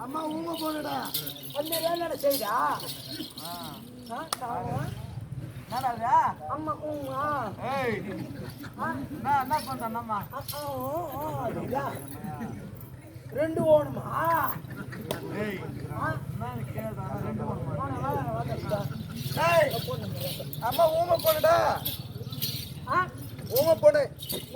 அம்மா ஊங்க போனடா கொஞ்ச வேலை செய்டா அம்மா ஊங்க என்ன பண்றேன் ரெண்டு ஓணுமா அம்மா ஊமை பொண்ணுடா. ஊமை பொண்ணு.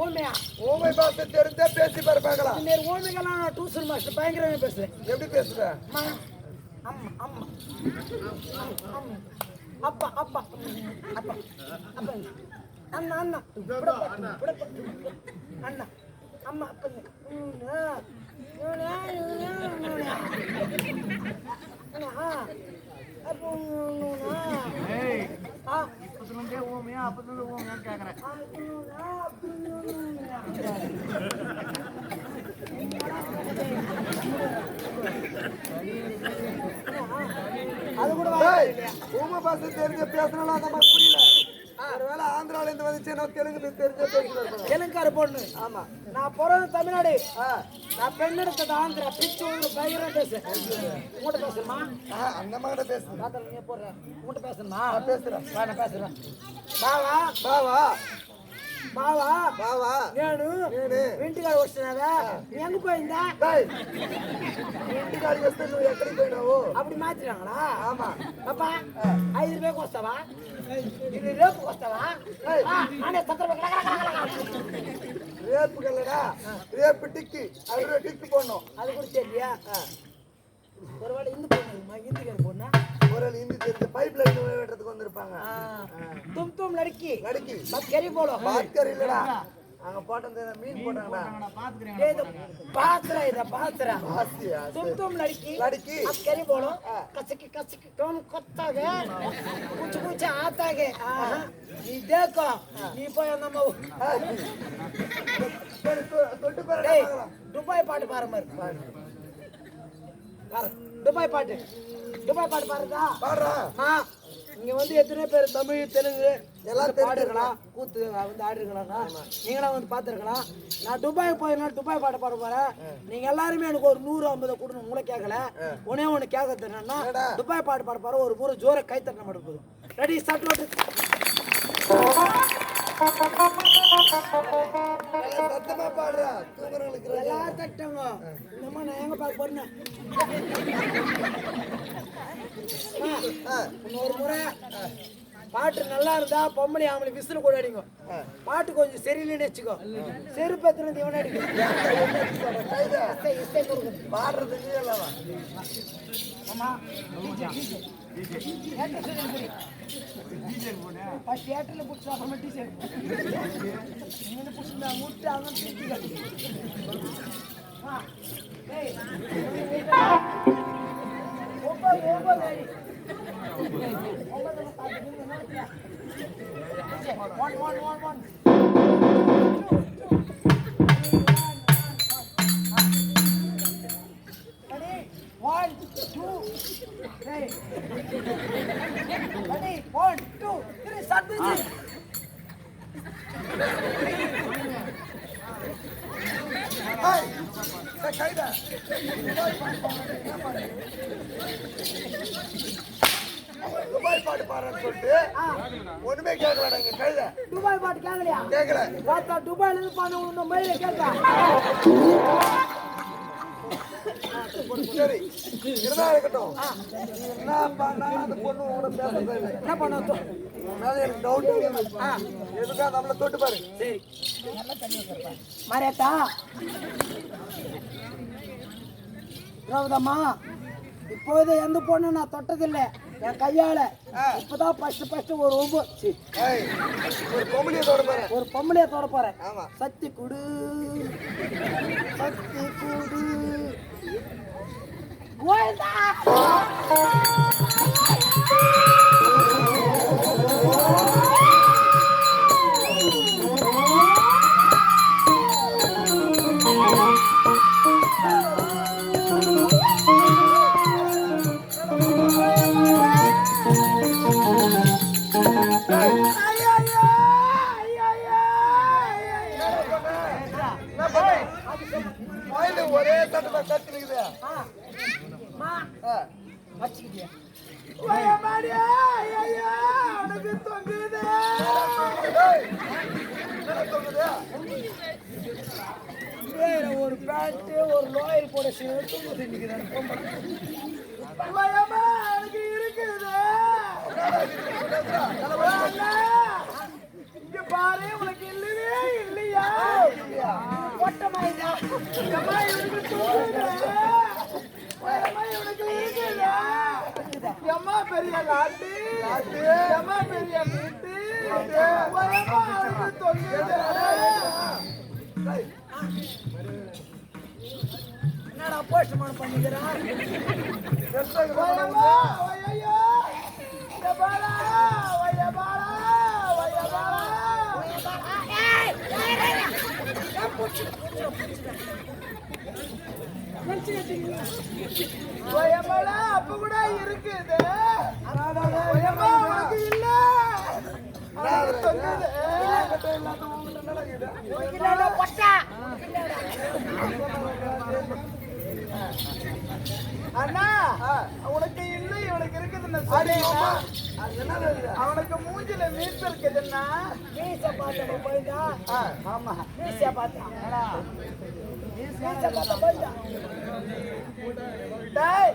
ஊமையா? ஊமை பாச தெரிஞ்சா பேசி பாரு பார்க்கலாம். இந்த ஊமைகள்லாம் நான் டியூஷன் மாஸ்டர் பயங்கரமே பேசுறேன். எப்படி பேசுற? அம்மா அம்மா அம்மா அப்பா அப்பா அப்பா அப்பா அண்ணா அண்ணா அண்ணா அம்மா அப்பா ஊமையா அப்ப ஊமையான்னு கேக்குறேன். அது கூட ஊமை பாச தெரிஞ்ச பேசணும் அந்த மாதிரி புரியல. ஒருவேளை ஆந்திரால இருந்து வந்துச்சு தெலுங்கு தெரிஞ்ச பேசுறேன். தெலுங்கார பொண்ணு. ஆமா, நான் பிறந்த தமிழ்நாடு. நான் பெண் எடுத்தது ஆந்திரா. பிச்சு ஒரு பயங்கரம் பேசு. உங்கள்கிட்ட பேசணுமா? அந்த மாதிரி பேசுறேன். நீங்க போடுறேன். உங்கள்கிட்ட பேசணுமா? பேசுறேன். நான் பேசுறேன். బావా బావా బావా బావా నేను ఇంటికాడికి వస్తున్నావా? ఎందు పోయిందా? ఇంటికాడికి వస్తే నువ్వు ఎక్కడికి పోయినావు? అప్పుడు మార్చినాங்களா? ஆமா. அப்பா 5 ரூபாய்க்கு వస్తావా? ఇది రేపుకి వస్తావా? అనే రేపు కల్లడా? రేపు టిక్కి 5 ரூபாய் టిక్కి போடணும். அது கூட சரியா? ஒருவேளை இந்து பொண்ணு இந்திக்கார பொண்ணா? ஒருவேளை இந்தி தெரிஞ்ச பைப் லைன் வெட்டுறதுக்கு வந்திருப்பாங்க. தும் தும் லड़की லड़की பத் கரி போலோ. பாத் கரி இல்லடா, அங்க போட்டது மீன் போட்டாங்கடா. ஏய் பாத்ரா இத பாத்ரா ஆசியா तुम तुम लड़की लड़की अब करी बोलो कसकी कसकी कौन कोत्ता है कुछ कुछ आता है ये देखो ये போய் நம்ம தொட்டு பாரு. டேய் துபாய் பாட்டு பாரு மாதிரி பாரு. துபாய் பாட்டு பாருடா பாடுறா. இங்க வந்து எத்தனை பேர் தமிழ் தெலுங்கு எல்லாரும் பாடுறீங்களா? கூத்து வந்து ஆடுறீங்களா? நீங்களா வந்து பாத்துருக்கலாம். நான் துபாய் போயிருந்தா துபாய் பாட்டு பாட போறேன். நீங்க எல்லாருமே எனக்கு ஒரு 150 கொடுங்க. உங்களை கேட்கல, ஒன்னே ஒண்ணு கேட்க தெரியும்னா துபாய் பாட்டு பாட போற ஒரு முறை ஜோர கை தட்ட மட்டும் போதும். ரெடி ஸ்டார்ட் ஓட்டு. சத்தமா பாடுறா. தூங்குறவங்களுக்கு எல்லாரும் தட்டுங்க. இன்னமா நான் எங்க பார்க்க போறேன்? ஒரு முறை பாட்டு நல்லா இருந்தா பொம்பளை ஆம்பளை விசில் கூட அடிங்க. பாட்டு கொஞ்சம் சரியில்லைன்னு வச்சுக்கோ, செருப்பு எத்தனை இவன் அடிக்கும். பாடுறதுக்கு தியேட்டர்ல பிடிச்சா அப்புறமா டீச்சர் பிடிச்சா முட்டு அங்க துபாய் பாட்டு பாடுறேன்னு சொல்லிட்டு ஒண்ணுமே கேட்கலடா. இங்க கையில துபாய் பாட்டு கேட்கலையா? கேட்கல. பார்த்தா துபாயில இருந்து பாட்டு உன்ன மயில கேட்டா. சரி, இருந்தா இருக்கட்டும். என்னப்பா நான் அந்த பொண்ணு கூட பேசுறது இல்லை. என்ன பண்ண எனக்கு டவுட். எதுக்கா நம்மள தொட்டு பாரு. சரி மரேத்தா ரவுதம்மா, இப்போது எந்த பொண்ணு நான் தொட்டதில்லை என் கையால. இப்பதான் ஃபர்ஸ்ட் ஒரு ஒரு பொம்பளைய தொட போறேன். ஒரு பொம்பளைய தொட போறேன். ஆமா. சக்தி குடு சக்தி குடு கோயந்தா. ஒரே தட்டு தட்டு இருக்குது. ஒரு பேண்ட் ஒரு லோயர் போட சேர்த்து எனக்கு இருக்குது. லாட்டு எம்மா பெரிய மீட்டு ஒயமா அழுது தொங்குது. என்னடா போஸ்ட்மார்ட்டம் பண்ணிக்கிறான்? ஒயமா ஒய்யோ பாலா ஒய்யபாலா ஒய்யபாலா ஒயமாலா அப்ப கூட இருக்குது. ஒயமா உனக்கு இல்ல அழகு தொங்குது. அண்ணா உனக்கு இல்ல இவனுக்கு இருக்குதுன்னு சொன்னீங்கன்னா அவனுக்கு மூஞ்சில மீச இருக்குதுன்னா மீச பார்த்தா போயிட்டா. ஆமா மீச பார்த்தா மீச பார்த்தா போயிட்டா. டேய்